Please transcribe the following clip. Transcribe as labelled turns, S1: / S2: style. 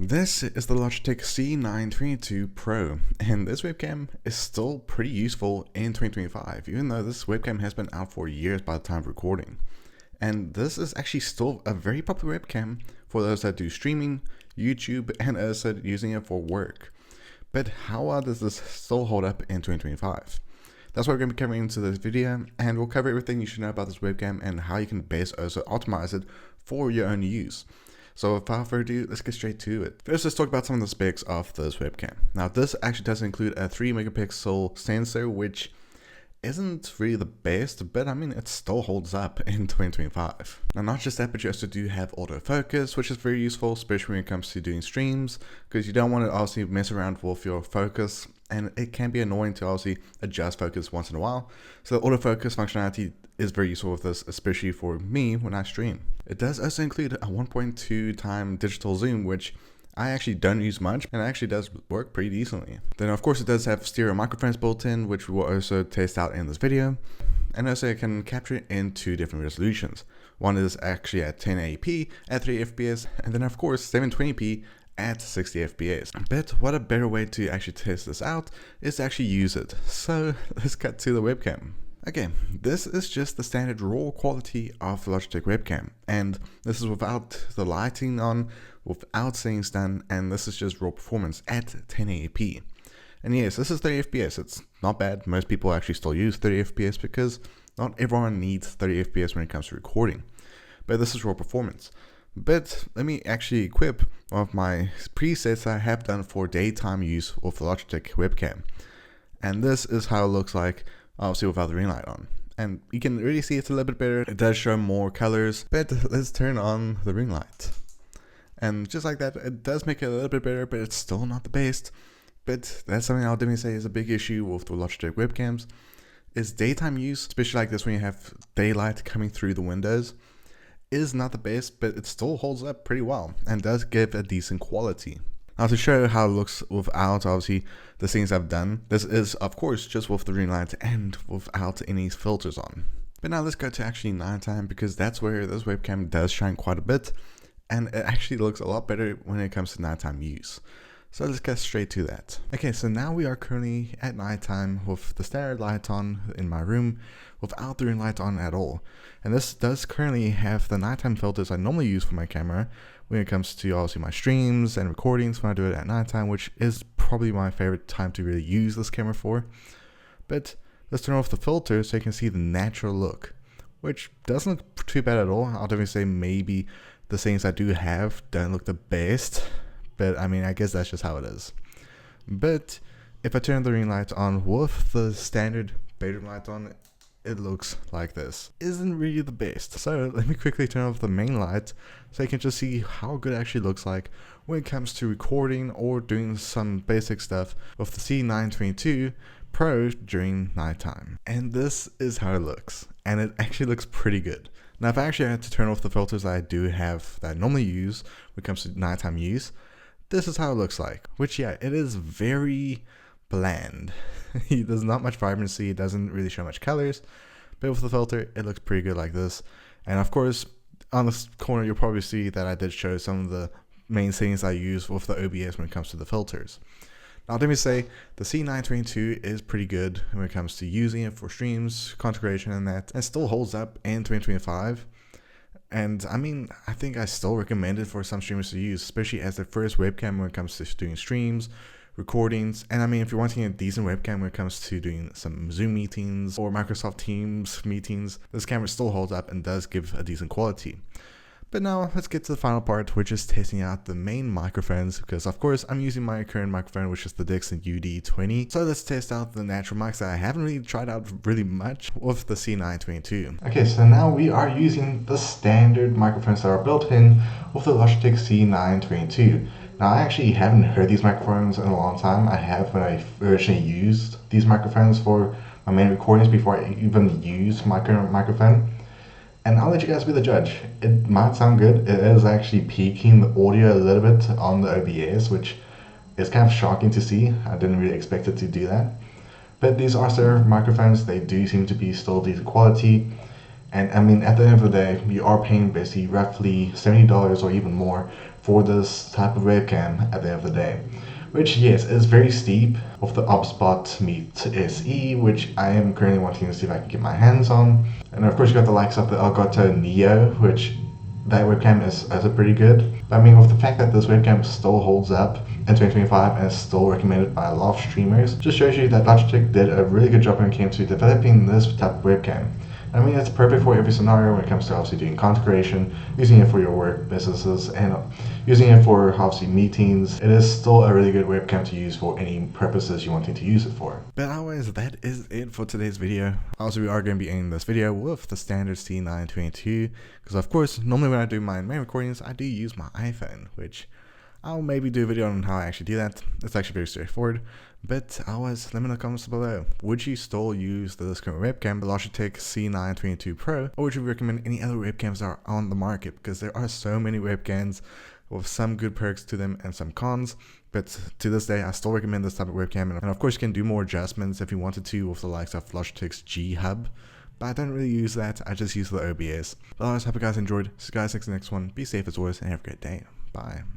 S1: This is the Logitech G922 Pro, and this webcam is still pretty useful in 2025, even though this webcam has been out for years by the time of recording. And this is actually still a very popular webcam for those that do streaming, YouTube, and as I said, using it for work. But how well does this still hold up in 2025? That's what we're going to be covering into this video, and we'll cover everything you should know about this webcam and how you can best also optimize it for your own use. So without further ado, let's get straight to it. First, let's talk about some of the specs of this webcam. Now, this actually does include a 3 megapixel sensor, which isn't really the best, but I mean, it still holds up in 2025. Now, not just that, but you also do have autofocus, which is very useful, especially when it comes to doing streams, because you don't want to obviously mess around with your focus, and it can be annoying to obviously adjust focus once in a while. So the autofocus functionality is very useful with this, especially for me when I stream. It does also include a 1.2 time digital zoom, which I actually don't use much, and it actually does work pretty decently. Then of course it does have stereo microphones built in, which we will also test out in this video. And also it can capture it in 2 different resolutions. One is actually at 1080p at 30 FPS, and then of course 720p at 60 FPS. But what a better way to actually test this out is to actually use it. So let's cut to the webcam. Okay, this is just the standard raw quality of the Logitech webcam, and this is without the lighting on, without settings done, and this is just raw performance at 1080p. And yes, this is 30 FPS, it's not bad. Most people actually still use 30 FPS because not everyone needs 30 FPS when it comes to recording, but this is raw performance. But let me actually equip one of my presets I have done for daytime use with the Logitech webcam, and this is how it looks like obviously without the ring light on. And you can really see it's a little bit better. It does show more colors, but let's turn on the ring light. And just like that, it does make it a little bit better, but it's still not the best. But that's something I'll definitely say is a big issue with the Logitech webcams, is daytime use, especially like this when you have daylight coming through the windows, is not the best, but it still holds up pretty well and does give a decent quality. Now, to show how it looks without obviously the things I've done, this is of course just with the ring light and without any filters on. But now let's go to actually nighttime, because that's where this webcam does shine quite a bit, and it actually looks a lot better when it comes to nighttime use. So let's get straight to that. Okay, so now we are currently at nighttime with the standard light on in my room without the ring light on at all. And this does currently have the nighttime filters I normally use for my camera when it comes to obviously my streams and recordings when I do it at nighttime, which is probably my favorite time to really use this camera for. But let's turn off the filter so you can see the natural look, which doesn't look too bad at all. I'll definitely say maybe the things I do have don't look the best, but I mean, I guess that's just how it is. But if I turn the ring light on with the standard bedroom light on, it looks like this. Isn't really the best. So let me quickly turn off the main light so you can just see how good it actually looks like when it comes to recording or doing some basic stuff with the G922 Pro during nighttime. And this is how it looks, and it actually looks pretty good. Now, if I actually had to turn off the filters that I do have that I normally use when it comes to nighttime use, this is how it looks like, which yeah, it is very bland. There's not much vibrancy, it doesn't really show much colors, but with the filter it looks pretty good like this. And of course on this corner you'll probably see that I did show some of the main things I use with the OBS when it comes to the filters. Now let me say the G922 is pretty good when it comes to using it for streams, configuration and that, and still holds up in 2025. And I mean, I think I still recommend it for some streamers to use, especially as their first webcam when it comes to doing streams, recordings. And I mean, if you're wanting a decent webcam when it comes to doing some Zoom meetings or Microsoft Teams meetings, this camera still holds up and does give a decent quality. But now let's get to the final part, which is testing out the main microphones, because of course I'm using my current microphone, which is the Dixon UD20. So let's test out the natural mics that I haven't really tried out really much with the G922. Okay, so now we are using the standard microphones that are built in with the Logitech G922. Now, I actually haven't heard these microphones in a long time. I have when I originally used these microphones for my main recordings before I even used my current microphone. And I'll let you guys be the judge. It might sound good. It is actually peaking the audio a little bit on the OBS, which is kind of shocking to see. I didn't really expect it to do that. But these are stereo microphones. They do seem to be still decent quality. And I mean, at the end of the day, you are paying basically roughly $70 or even more for this type of webcam at the end of the day. Which, yes, is very steep of the OpSpot Meet SE, which I am currently wanting to see if I can get my hands on. And of course you got the likes of the Elgato Neo, which that webcam is also pretty good. But I mean, with the fact that this webcam still holds up in 2025 and is still recommended by a lot of streamers, just shows you that Logitech did a really good job when it came to developing this type of webcam. I mean, it's perfect for every scenario when it comes to obviously doing content creation, using it for your work businesses, and using it for obviously meetings. It is still a really good webcam to use for any purposes you're wanting to use it for. But anyways, that is it for today's video. Also, we are going to be ending this video with the standard C922, because of course, normally when I do my main recordings, I do use my iPhone, which I'll maybe do a video on how I actually do that. It's actually very straightforward. But otherwise, let me know in the comments below. Would you still use this current webcam, the Logitech C922 Pro, or would you recommend any other webcams that are on the market? Because there are so many webcams with some good perks to them and some cons. But to this day, I still recommend this type of webcam. And of course, you can do more adjustments if you wanted to with the likes of Logitech's G Hub. But I don't really use that. I just use the OBS. But otherwise, hope you guys enjoyed. See you guys next one. Be safe as always and have a great day. Bye.